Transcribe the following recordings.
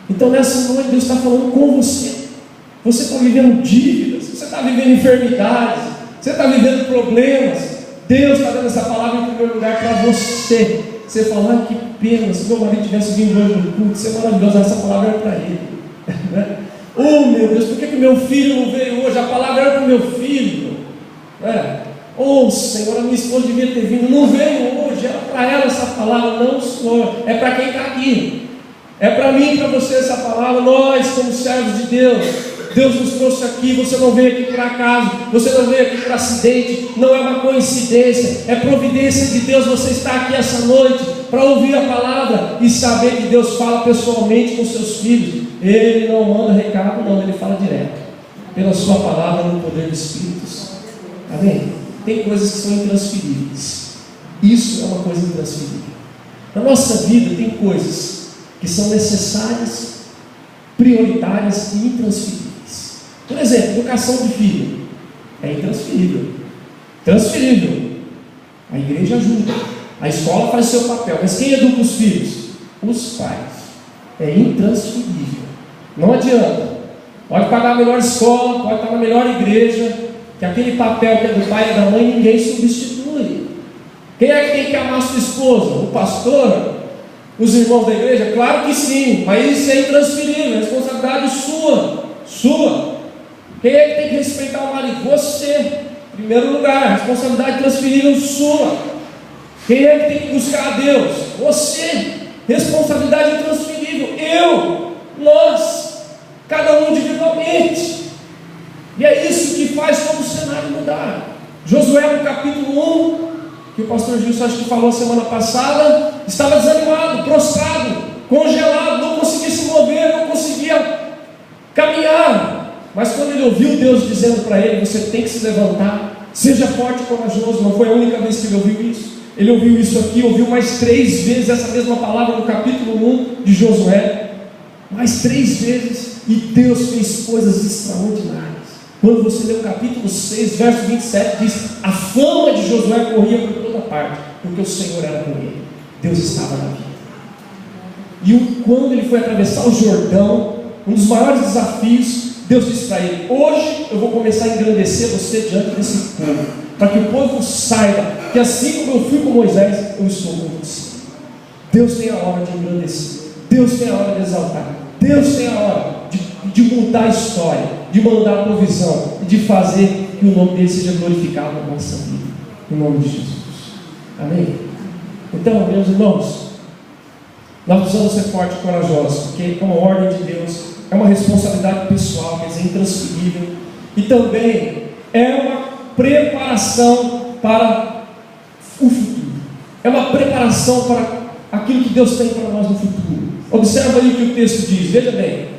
Então nessa noite Deus está falando com você. Você está vivendo dívidas, você está vivendo enfermidades, você está vivendo problemas. Deus está dando essa palavra em primeiro lugar para você. Você fala, que pena, se meu marido tivesse vindo hoje no culto, isso é maravilhoso, essa palavra era para ele. Oh meu Deus, por que meu filho não veio hoje? A palavra era para o meu filho. Oh Senhor, a minha esposa devia ter vindo, não veio hoje, era para ela essa palavra. Não, Senhor, é para quem está aqui, é para mim e para você essa palavra. Nós somos servos de Deus. Deus nos trouxe aqui. Você não veio aqui por acaso, você não veio aqui por acidente, não é uma coincidência, é providência de Deus. Você está aqui essa noite para ouvir a palavra e saber que Deus fala pessoalmente com seus filhos. Ele não manda recado, não, ele fala direto, pela sua palavra, no poder do Espírito Santo. Amém? Tem coisas que são intransferíveis. Isso é uma coisa intransferível. Na nossa vida tem coisas que são necessárias, prioritárias e intransferíveis. Por exemplo, educação de filho é intransferível, transferível. A igreja ajuda, a escola faz seu papel, mas quem educa os filhos? Os pais. É intransferível. Não adianta. Pode pagar a melhor escola, pode estar na melhor igreja, que aquele papel que é do pai e da mãe ninguém substitui. Quem é que tem que amar sua esposa? O pastor? Os irmãos da igreja? Claro que sim, mas isso é intransferível, é responsabilidade sua. Quem é que tem que respeitar o marido? Você, em primeiro lugar, responsabilidade transferível sua. Quem é que tem que buscar a Deus? Você, responsabilidade intransferível. Eu, nós, cada um individualmente. E é isso que faz todo o cenário mudar. Josué, no capítulo 1, que o pastor Gilson acho que falou semana passada, estava desanimado, prostrado, congelado, não conseguia se mover, não conseguia caminhar. Mas quando ele ouviu Deus dizendo para ele: você tem que se levantar, seja forte e corajoso. Não foi a única vez que ele ouviu isso. Ele ouviu isso aqui, ouviu mais 3 vezes essa mesma palavra no capítulo 1 de Josué. Mais 3 vezes. E Deus fez coisas extraordinárias. Quando você lê o capítulo 6, verso 27, diz: a fama de Josué corria por toda parte, porque o Senhor era com ele. Deus estava na vida. E quando ele foi atravessar o Jordão, um dos maiores desafios, Deus disse para ele: hoje eu vou começar a engrandecer você diante desse povo, para que o povo saiba que assim como eu fui com Moisés, eu estou com você. Deus tem a hora de engrandecer, Deus tem a hora de exaltar, Deus tem a hora de mudar a história, de mandar a provisão e de fazer que o nome dele seja glorificado na nossa vida, em nome de Jesus. Amém? Então, meus irmãos, nós precisamos ser fortes e corajosos, porque é uma ordem de Deus, é uma responsabilidade pessoal, quer dizer, intransferível, e também é uma preparação para o futuro, é uma preparação para aquilo que Deus tem para nós no futuro. Observa aí o que o texto diz, veja bem.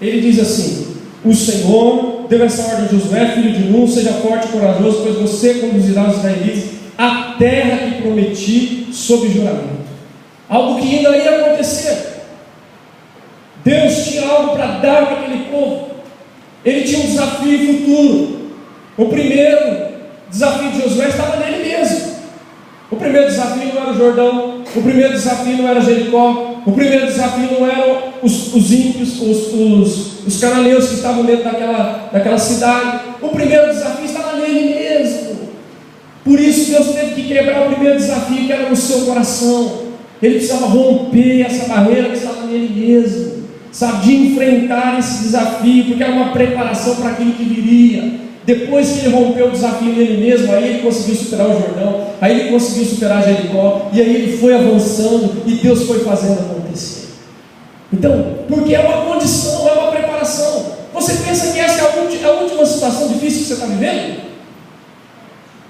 Ele diz assim: o Senhor deu essa ordem a Josué, filho de Nun: seja forte e corajoso, pois você conduzirá os israelitas à terra que prometi sob juramento. Algo que ainda ia acontecer. Deus tinha algo para dar para aquele povo. Ele tinha um desafio futuro. O primeiro desafio de Josué estava nele mesmo. O primeiro desafio não era o Jordão, o primeiro desafio não era Jericó, o primeiro desafio não eram os ímpios, os cananeus que estavam dentro daquela cidade. O primeiro desafio estava nele mesmo. Por isso Deus teve que quebrar o primeiro desafio, que era no seu coração. Ele precisava romper essa barreira que estava nele mesmo, sabe, de enfrentar esse desafio, porque era uma preparação para aquilo que viria. Depois que ele rompeu o desafio nele mesmo, aí ele conseguiu superar o Jordão, aí ele conseguiu superar Jericó, e aí ele foi avançando, e Deus foi fazendo acontecer. Então, porque é uma condição, é uma preparação. Você pensa que essa é a última situação difícil que você está vivendo?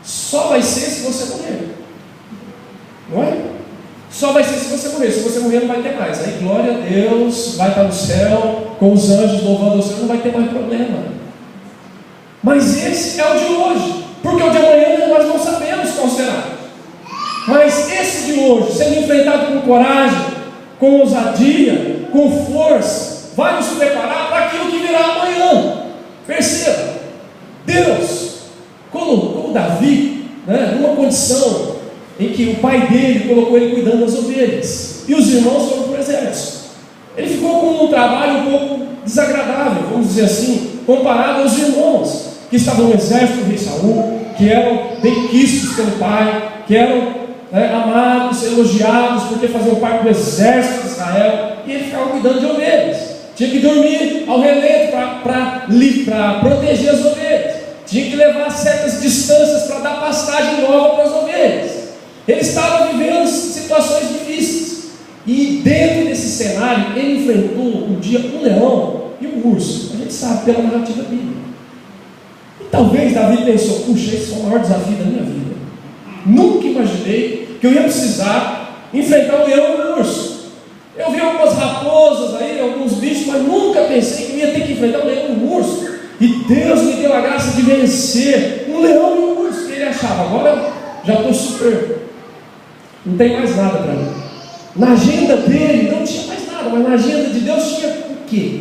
Só vai ser se você morrer, não é? Só vai ser se você morrer. Se você morrer, não vai ter mais. Aí glória a Deus, vai estar no céu com os anjos louvando o Senhor, não vai ter mais problema. Mas esse é o de hoje, porque o de amanhã nós não sabemos qual será. Mas esse de hoje, sendo enfrentado com coragem, com ousadia, com força, vai nos preparar para aquilo que virá amanhã. Perceba, Deus colocou Davi, numa condição em que o pai dele colocou ele cuidando das ovelhas, e os irmãos foram para o exército. Ele ficou com um trabalho um pouco desagradável, vamos dizer assim, comparado aos irmãos que estavam no exército do rei Saul, que eram bem-quistos pelo pai, que eram amados, elogiados, porque faziam parte do exército de Israel, e ele ficava cuidando de ovelhas. Tinha que dormir ao relento para proteger as ovelhas. Tinha que levar certas distâncias para dar pastagem nova para as ovelhas. Ele estava vivendo situações difíceis. E dentro desse cenário, ele enfrentou um dia um leão e um urso. A gente sabe pela narrativa bíblica. E talvez Davi pensou: puxa, esse foi o maior desafio da minha vida. Nunca imaginei que eu ia precisar enfrentar um leão e um urso. Eu vi algumas raposas aí, alguns bichos, mas nunca pensei que eu ia ter que enfrentar um leão e um urso. E Deus me deu a graça de vencer um leão e um urso. Ele achava: agora já estou super, não tem mais nada para mim. Na agenda dele não tinha mais nada, mas na agenda de Deus tinha o quê?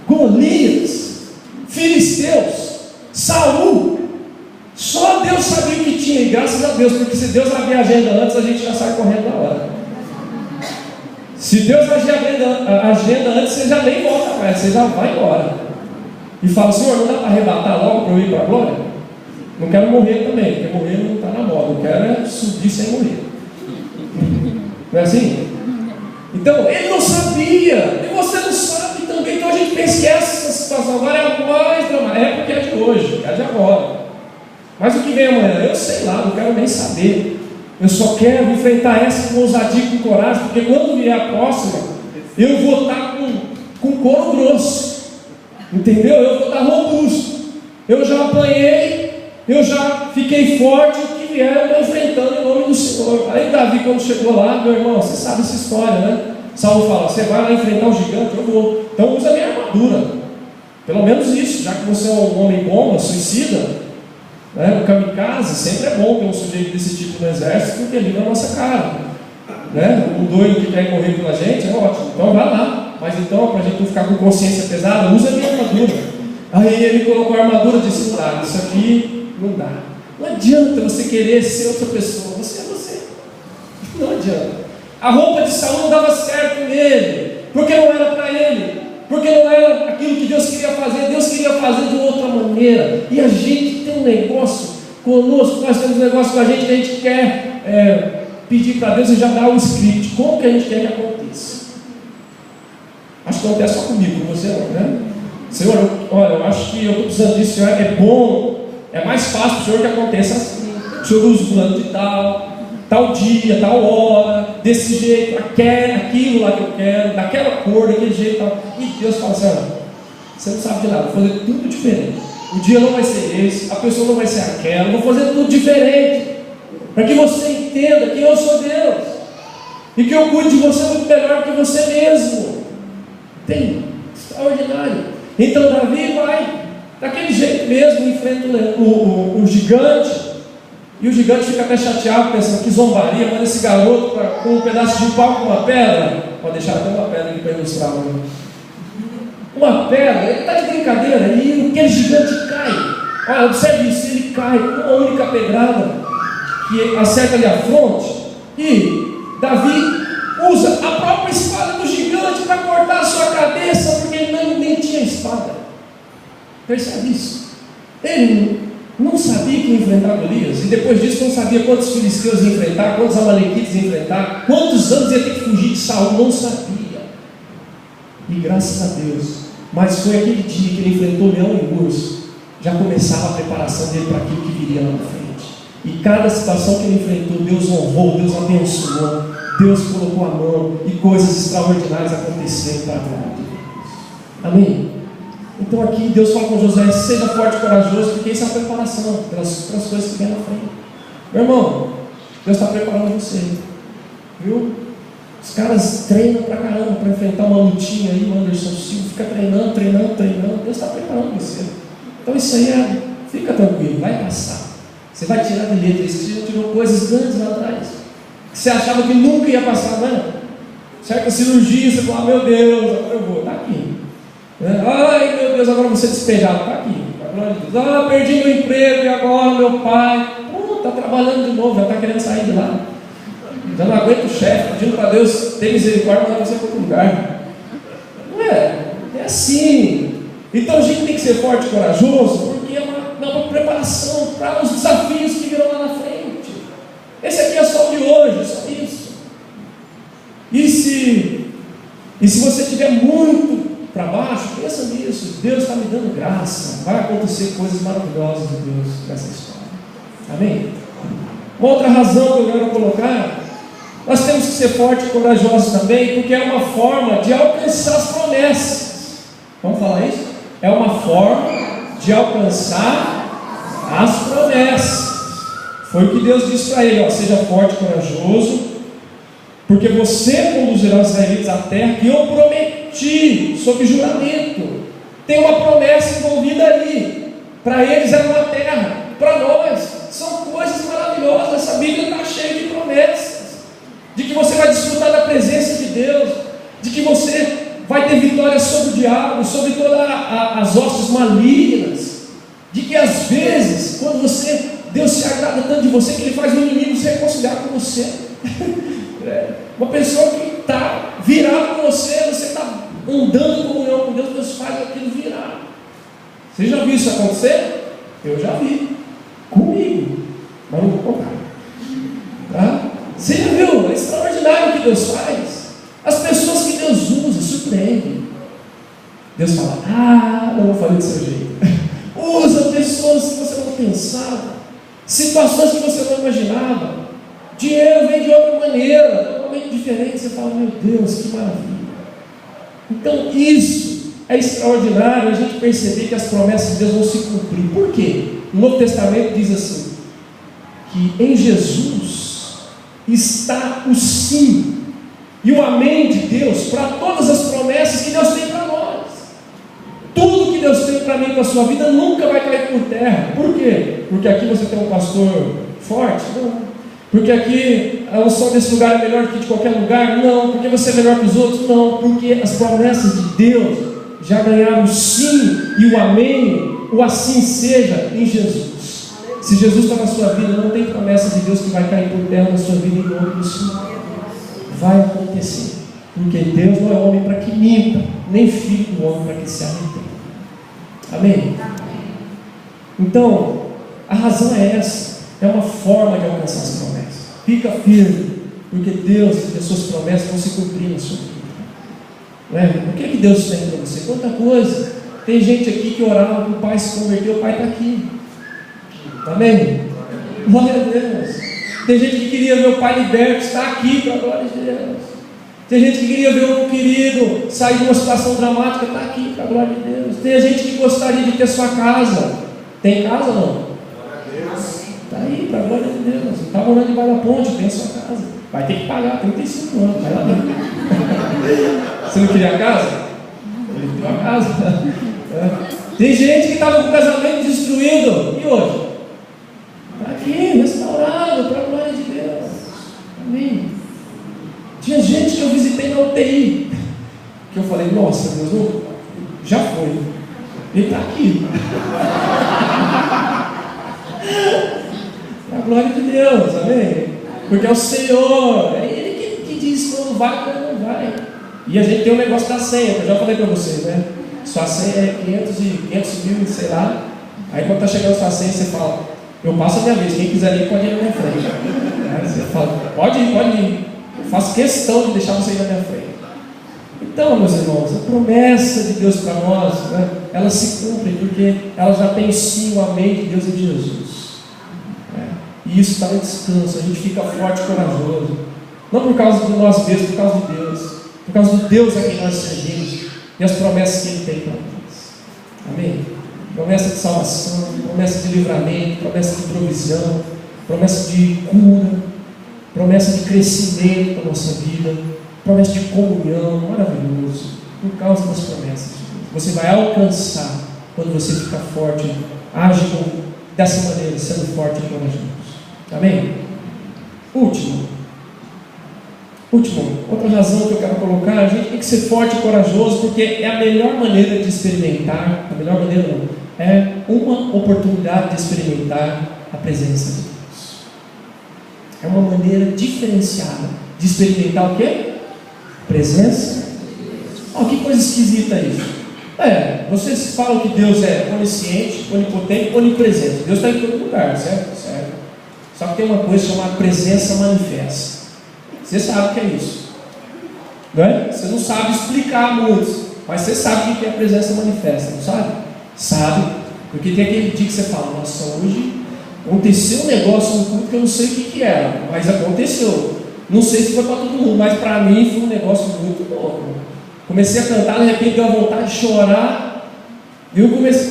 Golias, filisteus, Saul. Só Deus sabia o que tinha, e graças a Deus, porque se Deus abrir a agenda antes, a gente já sai correndo na hora. Se Deus abrir a agenda antes, você já nem volta atrás, você já vai embora. E fala: Senhor, não dá para arrebatar logo para eu ir para a glória? Não quero morrer também, porque morrer não está na moda, eu quero é subir sem morrer. Não é assim? Então, ele não sabia, e você não sabe também. Então a gente pensa que essa situação agora é a mais dramática, é porque é de hoje, é de agora. Mas o que vem amanhã, eu sei lá, não quero nem saber. Eu só quero enfrentar essa com ousadia e com coragem, porque quando vier a próxima, eu vou estar com couro grosso, entendeu? Eu vou estar robusto. Eu já apanhei, eu já fiquei forte. O que vier eu estou enfrentando em nome do Senhor. Aí Davi, quando chegou lá, meu irmão, você sabe essa história, né? Saul fala: você vai lá enfrentar o gigante? Eu vou. Então usa a minha armadura, pelo menos isso, já que você é um homem bomba, suicida, né? O kamikaze, sempre é bom ter um sujeito desse tipo no exército, porque ele na nossa cara, né? Um doido que quer morrer pela gente é ótimo, então vai lá. Mas então, para a gente não ficar com consciência pesada, usa a minha armadura. Aí ele colocou a armadura e disse: tá, isso aqui não dá. Não adianta você querer ser outra pessoa, você é você. Não adianta. A roupa de Saul não dava certo nele, porque não era para ele, porque não era aquilo que Deus queria fazer. Deus queria fazer de outra maneira. E a gente tem um negócio conosco, nós temos um negócio com a gente que a gente quer pedir para Deus e já dar o script, como que a gente quer que aconteça. Acho que acontece só comigo, com você não, né? Senhor, olha, eu acho que eu estou precisando disso, Senhor, é bom, é mais fácil para o Senhor que aconteça assim. O Senhor usa o plano de tal dia, tal hora, desse jeito, aquilo lá que eu quero, daquela cor, daquele jeito, tal. E Deus fala assim: olha, você não sabe de nada, vou fazer tudo diferente. O dia não vai ser esse, a pessoa não vai ser aquela, vou fazer tudo diferente, para que você entenda que eu sou Deus, e que eu cuido de você muito melhor do que você mesmo. Tem, extraordinário. Então Davi vai daquele jeito mesmo, enfrenta o gigante. E o gigante fica até chateado, pensando: que zombaria, manda esse garoto com um pedaço de pau com uma pedra. Pode deixar até uma pedra aqui para ilustrar. Uma pedra, ele está de brincadeira, e aquele gigante cai. Olha, observe isso, ele cai com uma única pedrada que acerta-lhe a fronte. E Davi usa a própria espada do gigante para cortar a sua cabeça, porque ele nem tinha espada. Percebe isso? Ele não sabia que ia enfrentar Golias, e depois disso não sabia quantos filisteus ia enfrentar, quantos amalequitas ia enfrentar, quantos anos ia ter que fugir de Saul, não sabia. E graças a Deus, mas foi aquele dia que ele enfrentou o leão e o urso, já começava a preparação dele para aquilo que viria lá na frente. E cada situação que ele enfrentou, Deus honrou, Deus abençoou, Deus colocou a mão, e coisas extraordinárias aconteceram para a glória de Deus. Amém? Então aqui Deus fala com Josué: seja forte e corajoso, porque isso é a preparação pelas coisas que vem na frente. Meu irmão, Deus está preparando você, viu? Os caras treinam pra caramba para enfrentar uma lutinha aí, o Anderson Silva fica treinando, Deus está preparando você. Então isso aí fica tranquilo, vai passar. Você vai tirar de letra isso, você já tirou coisas grandes lá atrás, que você achava que nunca ia passar, não é? Certa cirurgia, você fala: meu Deus, agora eu vou, está aqui. Ai meu Deus, agora você despejado, está aqui. Perdi meu emprego, e agora meu pai está trabalhando de novo, já está querendo sair de lá. Já não aguento o chefe, pedindo para Deus ter misericórdia, mandar você para outro lugar. Não é? É assim. Então a gente tem que ser forte e corajoso, porque é uma preparação para os desafios que virão lá na frente. Esse aqui é só o de hoje, só isso. E se você estiver muito para baixo, pensa nisso. Deus está me dando graça. Vai acontecer coisas maravilhosas de Deus nessa história. Amém? Uma outra razão que eu quero colocar, nós temos que ser fortes e corajosos também, porque é uma forma de alcançar as promessas. Vamos falar isso? É uma forma de alcançar as promessas. Foi o que Deus disse para ele: ó, seja forte e corajoso, porque você conduzirá os israelitas à terra que eu prometi sob juramento. Tem uma promessa envolvida ali. Para eles era uma terra, para nós são coisas maravilhosas. Essa Bíblia está cheia de promessas, de que você vai desfrutar da presença de Deus, de que você vai ter vitória sobre o diabo, sobre todas as hostes malignas, de que às vezes, quando Deus se agrada tanto de você, que Ele faz o inimigo se reconciliar com você. Uma pessoa que está virada com você está andando em comunhão com Deus, Deus faz aquilo virar. Você já viu isso acontecer? Eu já vi, comigo, mas não vou contar. Tá? Você já viu? É extraordinário o que Deus faz. As pessoas que Deus usa, surpreendem. Deus fala: não vou fazer do seu jeito. Usa pessoas que você não pensava, situações que você não imaginava. Dinheiro vem de outra maneira, totalmente diferente. Você fala: meu Deus, que maravilha. Então isso é extraordinário, a gente perceber que as promessas de Deus vão se cumprir. Por quê? O Novo Testamento diz assim, que em Jesus está o sim e o amém de Deus para todas as promessas que Deus tem para nós. Tudo que Deus tem para mim e para a sua vida nunca vai cair por terra. Por quê? Porque aqui você tem um pastor forte? Não. Porque aqui a unção desse lugar é melhor que de qualquer lugar? Não. Porque você é melhor que os outros? Não. Porque as promessas de Deus já ganharam o sim e o amém, o assim seja em Jesus. Se Jesus está na sua vida, não tem promessa de Deus que vai cair por terra na sua vida em nome do Senhor. Vai acontecer, porque Deus não é homem para que minta, nem filho do homem para que se arrependa. Amém? Então, a razão é essa, é uma forma de alcançar as promessas. Fica firme, porque Deus e as suas promessas vão se cumprir na sua vida. Não é? O que Deus tem para você? Quanta coisa. Tem gente aqui que orava para o pai se converter, o pai está aqui. Amém? Glória a Deus. Tem gente que queria ver o pai liberto, está aqui, para a glória de Deus. Tem gente que queria ver um querido sair de uma situação dramática, está aqui, para a glória de Deus. Tem gente que gostaria de ter sua casa. Tem casa ou não? Está aí, para a glória de Deus. Está morando debaixo da ponte, tem sua casa. Vai ter que pagar 35 anos, vai lá dentro. Você não queria a casa? Ele tem uma casa. Tem gente que estava com o casamento destruído. E hoje? Está aqui, restaurado, para a glória de Deus. Amém. Tinha gente que eu visitei na UTI, que eu falei: nossa, Deus, não, já foi. Ele está aqui. Para a glória de Deus, amém? Porque é o Senhor, é Ele que diz quando vai, quando não vai. E a gente tem um negócio da senha, que eu já falei para vocês, né? Sua senha é 500 mil, sei lá. Aí quando está chegando sua senha, você fala: eu passo a minha vez, quem quiser ir pode ir na minha frente. Aí você fala: pode ir. Eu faço questão de deixar você ir na minha frente. Então, meus irmãos, a promessa de Deus para nós, né, ela se cumpre porque ela já tem sim o amém de Deus e de Jesus. E isso está no descanso, a gente fica forte e corajoso. Não por causa de nós mesmos, por causa de Deus. Por causa de Deus a quem nós servimos e as promessas que Ele tem para nós. Amém? Promessa de salvação, promessa de livramento, promessa de provisão, promessa de cura, promessa de crescimento para a nossa vida, promessa de comunhão, maravilhoso, por causa das promessas de Deus. Você vai alcançar quando você ficar forte, age dessa maneira, sendo forte e corajoso. Amém? Último, outra razão que eu quero colocar: a gente tem que ser forte e corajoso, porque é a melhor maneira de experimentar, a melhor maneira não, é uma oportunidade de experimentar a presença de Deus. É uma maneira diferenciada de experimentar o quê? Presença. Oh, que coisa esquisita isso. Vocês falam que Deus é onisciente, onipotente, onipresente. Deus está em todo lugar, certo? Certo. Só que tem uma coisa chamada presença manifesta. Você sabe o que é isso, não é? Você não sabe explicar muito, mas você sabe o que é a presença manifesta, não sabe? Sabe, porque tem aquele dia que você fala: nossa, hoje aconteceu um negócio no culto que eu não sei o que era, mas aconteceu. Não sei se foi para todo mundo, mas para mim foi um negócio muito louco. Comecei a cantar, de repente deu a vontade de chorar.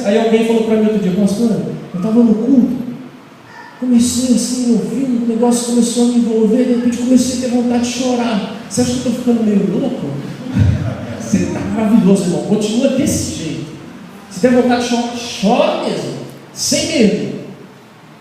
Aí alguém falou para mim outro dia: pastor, eu estava no culto, comecei assim, ouvindo, o negócio começou a me envolver, de repente comecei a ter vontade de chorar. Você acha que eu estou ficando meio louco? Você está maravilhoso, irmão, continua desse jeito. Se tem vontade de chorar, chora mesmo, sem medo,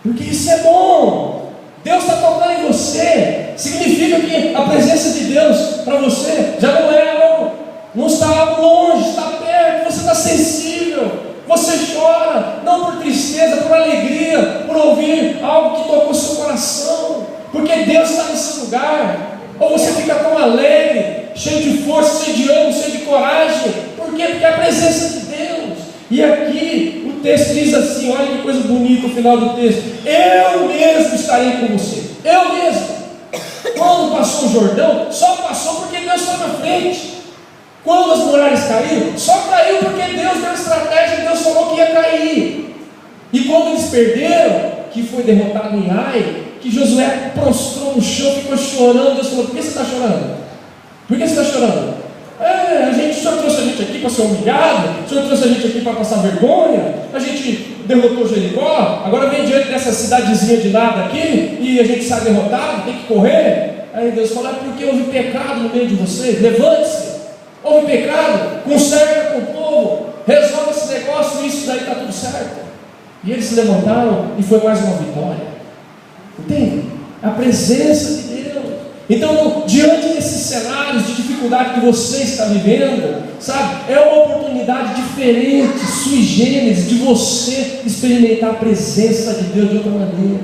porque isso é bom. Deus está tocando em você. Significa que a presença de Deus para você já não é algo, não está algo longe, está perto. Você está sensível, você chora, não por tristeza, por alegria, por ouvir algo que tocou seu coração, porque Deus está nesse lugar. Ou você fica tão alegre, cheio de força, cheio de ânimo, cheio de coragem. Por quê? Porque é a presença de Deus. E aqui o texto diz assim, olha que coisa bonita o final do texto: eu mesmo estarei com você. Eu mesmo. Quando passou o Jordão, só passou porque Deus está na frente. Quando as muralhas caíram, só caiu porque Deus deu estratégia, Deus falou que ia cair. E quando eles perderam, que foi derrotado em Ai, que Josué prostrou no chão, ficou chorando. Deus falou: por que você está chorando? Por que você está chorando? O Senhor trouxe a gente aqui para ser humilhado, o Senhor trouxe a gente aqui para passar vergonha, a gente derrotou Jericó, agora vem diante dessa cidadezinha de nada aqui, e a gente sai derrotado, tem que correr. Aí Deus fala: é porque houve pecado no meio de vocês, levante-se, houve pecado, conserta com o povo, resolve esse negócio, isso daí está tudo certo. E eles se levantaram e foi mais uma vitória. Entende? A presença de Deus. Então, diante desses cenários de dificuldade que você está vivendo, sabe, é uma oportunidade diferente, sui generis, de você experimentar a presença de Deus de outra maneira,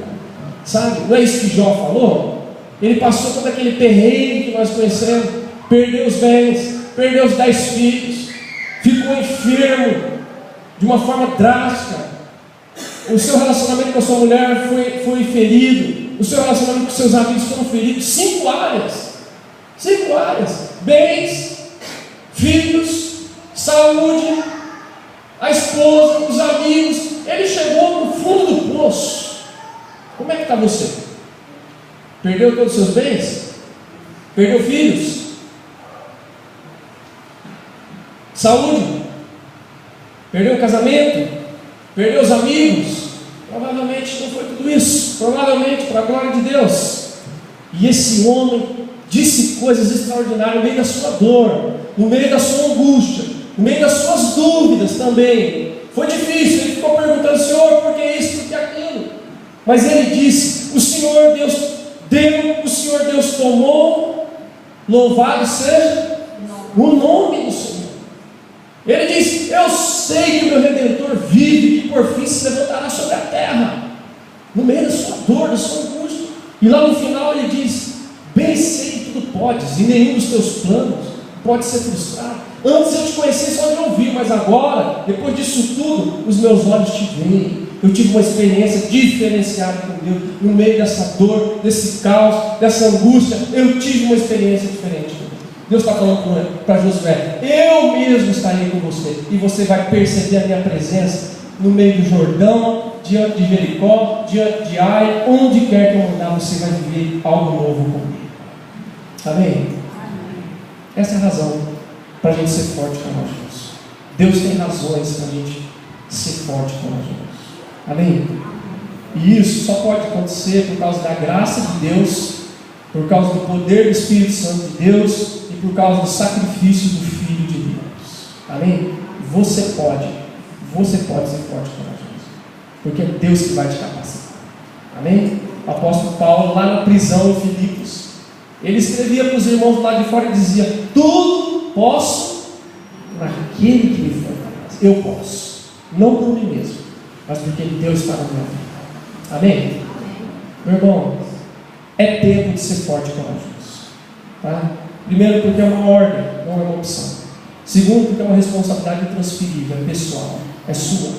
sabe? Não é isso que Jó falou? Ele passou todo aquele perrengue que nós conhecemos, perdeu os bens, perdeu os 10 filhos, ficou enfermo de uma forma drástica. O seu relacionamento com a sua mulher foi ferido. O seu relacionamento com seus amigos foram feridos. 5 áreas. 5 áreas. Bens, filhos, saúde, a esposa, os amigos. Ele chegou no fundo do poço. Como é que está você? Perdeu todos os seus bens? Perdeu filhos? Saúde? Perdeu o casamento? Perdeu os amigos? Provavelmente não foi tudo isso. Provavelmente, para a glória de Deus. E esse homem disse coisas extraordinárias no meio da sua dor, no meio da sua angústia, no meio das suas dúvidas também. Foi difícil, ele ficou perguntando: Senhor, por que isso, por que aquilo? Mas ele disse: o Senhor Deus deu, o Senhor Deus tomou, louvado seja o nome do Senhor. Ele diz: eu sei que o meu Redentor vive, que por fim se levantará sobre a terra, no meio da sua dor, da sua angústia. E lá no final ele diz: bem sei que tudo podes, e nenhum dos teus planos pode ser frustrado. Antes eu te conheci só de ouvir, mas agora, depois disso tudo, os meus olhos te veem. Eu tive uma experiência diferenciada com Deus, no meio dessa dor, desse caos, dessa angústia. Eu tive uma experiência diferente com Deus. Deus está falando para Josué: eu mesmo estarei com você, e você vai perceber a minha presença no meio do Jordão, diante de Jericó, diante de Ai, onde quer que eu andar, você vai viver algo novo comigo. Amém? Essa é a razão para a gente ser forte corajoso. Deus tem razões para a gente ser forte corajoso. Amém? E isso só pode acontecer por causa da graça de Deus, por causa do poder do Espírito Santo de Deus e por causa do sacrifício do Filho de Deus. Amém? Você pode ser forte e corajoso, porque é Deus que vai te capacitar. Amém? O apóstolo Paulo, lá na prisão em Filipos, ele escrevia para os irmãos lá de fora e dizia: tudo posso naquele que me fortalece. Eu posso, não por mim mesmo, mas porque Deus está na minha vida. Amém? Meu irmão, É tempo de ser forte e corajoso. Tá? Primeiro, porque é uma ordem, não é uma opção. Segundo, porque é uma responsabilidade transferível, é pessoal, é sua.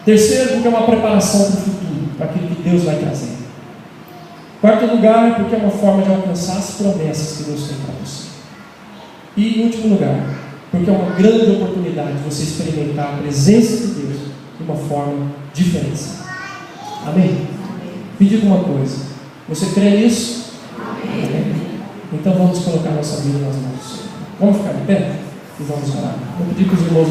Terceiro, porque é uma preparação para o futuro, para aquilo que Deus vai trazer. Quarto lugar, porque é uma forma de alcançar as promessas que Deus tem para você. E em último lugar, porque é uma grande oportunidade de você experimentar a presença de Deus de uma forma diferenciada. Amém? Me diga uma coisa, você crê nisso? Amém? Então vamos colocar nossa vida nas mãos do Senhor. Vamos ficar de pé e vamos orar. Vou pedir para os irmãos